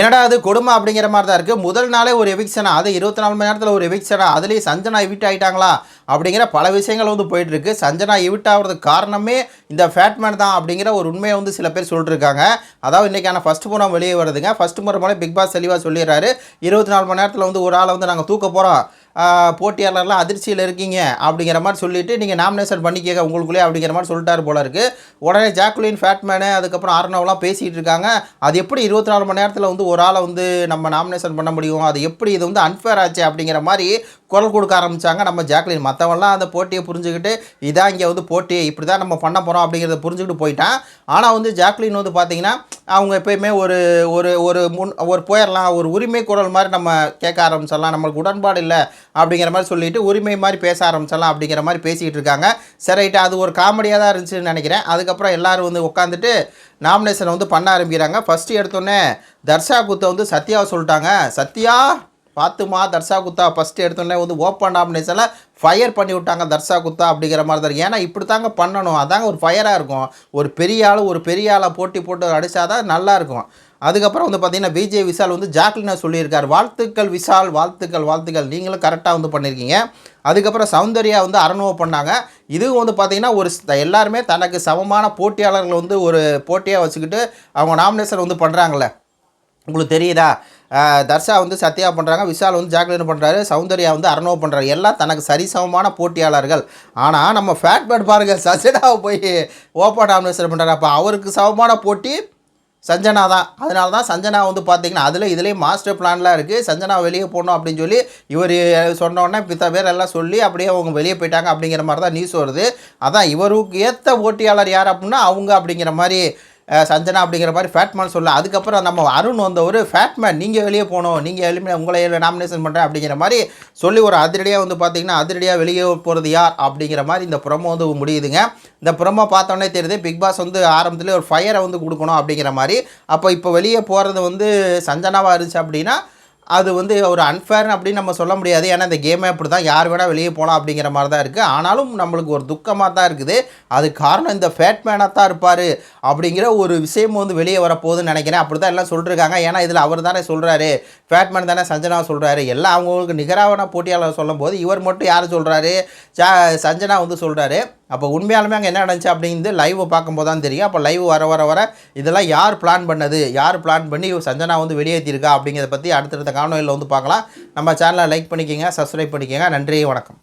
என்னடா அது கொடுமை அப்படிங்கிற மாதிரி தான் இருக்குது. முதல் நாளே ஒரு எவிக்ஷனா, அது 24 மணி நேரத்தில் ஒரு எவிக்ஷனா, அதுலேயும் சஞ்சனா எவிக்ட் ஆகிட்டாங்களா அப்படிங்கிற பல விஷயங்கள் வந்து போயிட்டுருக்கு. சஞ்சனா எவிக்ட் ஆகிறதுக்கு காரணமே இந்த ஃபேட்மேன் தான் அப்படிங்கிற ஒரு உண்மையை வந்து சில பேர் சொல்லிட்டுருக்காங்க. அதாவது இன்றைக்கான ஃபஸ்ட் முறை வெளியே வருதுங்க. ஃபஸ்ட் முறை மேலே பிக் பாஸ் தெளிவாக சொல்லிடுறாரு, 24 மணி நேரத்தில் வந்து ஒரு ஆளை வந்து நாங்கள் தூக்க போகிறோம், போட்டியாளர்லாம் அதிர்ச்சியில் இருக்கீங்க அப்படிங்கிற மாதிரி சொல்லிவிட்டு நீங்கள் நாமினேஷன் பண்ணிக்கங்க உங்களுக்குள்ளே அப்படிங்கிற மாதிரி சொல்லிட்டாரு போல இருக்குது. உடனே ஜாக்குலின், ஃபேட்மேனு, அதுக்கப்புறம் ஆர்னவெலாம் பேசிகிட்டு இருக்காங்க. அது எப்படி 24 மணி நேரத்தில் வந்து ஒரு ஆளை வந்து நம்ம நாமினேஷன் பண்ண முடியும், அது எப்படி இது வந்து அன்ஃபேர் ஆச்சு அப்படிங்கிற மாதிரி குரல் கொடுக்க ஆரம்பித்தாங்க நம்ம ஜாக்குலின். மற்றவெல்லாம் அந்த போட்டியை புரிஞ்சுக்கிட்டு இதான் இங்கே வந்து போட்டி, இப்படி தான் நம்ம பண்ண போகிறோம் அப்படிங்கிறத புரிஞ்சுக்கிட்டு போயிட்டான். ஆனால் வந்து ஜாக்குலின் வந்து பார்த்திங்கன்னா அவங்க எப்போயுமே ஒரு ஒரு ஒரு போயிடலாம், ஒரு உரிமை குரல் மாதிரி நம்ம கேட்க ஆரம்பிச்சிடலாம், நம்மளுக்கு உடன்பாடு இல்லை அப்படிங்கிற மாதிரி சொல்லிவிட்டு உரிமை மாதிரி பேச ஆரம்பிச்சிடலாம் அப்படிங்கிற மாதிரி பேசிகிட்டு இருக்காங்க. சரி ரைட்டு, அது ஒரு காமெடியாக தான் இருந்துச்சுன்னு நினைக்கிறேன். அதுக்கப்புறம் எல்லோரும் வந்து உட்காந்துட்டு நாமினேஷனை வந்து பண்ண ஆரம்பிக்கிறாங்க. ஃபஸ்ட்டு எடுத்தோடனே தர்ஷா குத்தை வந்து சத்யாவை சொல்லிட்டாங்க. சத்யா பார்த்துமா, தர்ஷா குத்தா ஃபஸ்ட்டு எடுத்தோடனே வந்து ஓப்பன் நாமினேஷனில் ஃபயர் பண்ணி விட்டாங்க தர்ஷா குத்தா அப்படிங்கிற மாதிரி தான். ஏன்னா இப்படி தாங்க பண்ணணும், அதாங்க ஒரு ஃபயராக இருக்கும். ஒரு பெரிய ஆளை போட்டி போட்டு அடித்தாதான் நல்லாயிருக்கும். அதுக்கப்புறம் வந்து பார்த்திங்கன்னா விஜய் விஷால் வந்து ஜாக்லினை சொல்லியிருக்கார், வாழ்த்துக்கள் விஷால், வாழ்த்துக்கள், நீங்களும் கரெக்டாக வந்து பண்ணியிருக்கீங்க. அதுக்கப்புறம் சௌந்தர்யா வந்து அரணுவ பண்ணாங்க. இதுவும் வந்து பார்த்திங்கன்னா ஒரு எல்லாருமே தனக்கு சமமான போட்டியாளர்களை வந்து ஒரு போட்டியாக வச்சுக்கிட்டு அவங்க நாமினேஷன் வந்து பண்ணுறாங்களே, உங்களுக்கு தெரியுதா? தர்ஷா வந்து சத்யா பண்ணுறாங்க, விஷால் வந்து ஜாக்லின் பண்ணுறாரு, சௌந்தர்யா வந்து அரணுவ பண்ணுறாரு. எல்லாம் தனக்கு சரிசமமான போட்டியாளர்கள். ஆனால் நம்ம ஃபேட்மேன் பாருங்கள், சஞ்சனாவை போய் ஓப்பன் நாமினேஷன் பண்ணுறாரு. அப்போ அவருக்கு சமமான போட்டி சஞ்சனா தான். அதனால தான் சஞ்சனா வந்து பார்த்திங்கன்னா இதுலேயும் மாஸ்டர் பிளான்லாம் இருக்குது. சஞ்சனா வெளியே போகணும் அப்படின்னு சொல்லி இவர் சொன்னோடனே பித்த பேர் எல்லாம் சொல்லி அப்படியே அவங்க வெளியே போயிட்டாங்க அப்படிங்கிற மாதிரி தான் நியூஸ் வருது. அதான் இவருக்கு ஏற்ற போட்டியாளர் யார் அப்படின்னா அவங்க அப்படிங்கிற மாதிரி சஞ்சனா அப்படிங்கிற மாதிரி ஃபேட்மேன் சொல்ல. அதுக்கப்புறம் நம்ம அருண் வந்த ஒரு ஃபேட்மேன், நீங்கள் வெளியே போகணும், நீங்கள் உங்களை நாமினேஷன் பண்ணுறேன் அப்படிங்கிற மாதிரி சொல்லி ஒரு அதிரடியாக வந்து பார்த்திங்கன்னா அதிரடியாக வெளியே போகிறது யார் அப்படிங்கிற மாதிரி இந்த ப்ரோமோ வந்து முடியுதுங்க. இந்த ப்ரோமோ பார்த்தோன்னே தெரியுது பிக் பாஸ் வந்து ஆரம்பத்துலேயே ஒரு ஃபயரை வந்து கொடுக்கணும் அப்படிங்கிற மாதிரி. அப்போ இப்போ வெளியே போகிறது வந்து சஞ்சனாவாக இருந்துச்சு அப்படின்னா அது வந்து ஒரு அன்ஃபேர்னு அப்படின்னு நம்ம சொல்ல முடியாது. ஏன்னா இந்த கேமே அப்படி தான், யார் வேணால் வெளியே போகலாம் அப்படிங்கிற மாதிரி தான் இருக்குது. ஆனாலும் நம்மளுக்கு ஒரு துக்கமாக தான் இருக்குது. அது காரணம் இந்த ஃபேட்மேனாக தான் இருப்பார் அப்படிங்கிற ஒரு விஷயம் வந்து வெளியே வரப்போகுதுன்னு நினைக்கிறேன். அப்படி தான் எல்லாம் சொல்லிருக்காங்க. ஏன்னா இதில் அவர் தானே சொல்கிறாரு, ஃபேட்மேன் தானே சஞ்சனா சொல்கிறாரு. எல்லாம் அவங்களுக்கு நிகரான போட்டியாளர் சொல்லும் போது இவர் மட்டும் யார் சொல்கிறாரு, சஞ்சனா வந்து சொல்கிறாரு. அப்போ உண்மையாலுமே அங்கே என்ன நடந்துச்சு அப்படிங்கிறது லைவை பார்க்கும்போது தான் தெரியும். அப்போ லைவ் வர இதெல்லாம் யார் பிளான் பண்ணது, யார் பிளான் பண்ணி சஞ்சனா வந்து வெளியேற்றிருக்கா அப்படிங்கிறத பற்றி அடுத்தடுத்த காணொலியில் வந்து பார்க்கலாம். நம்ம சேனலை லைக் பண்ணிக்கோங்க, சப்ஸ்கிரைப் பண்ணிக்கோங்க. நன்றி, வணக்கம்.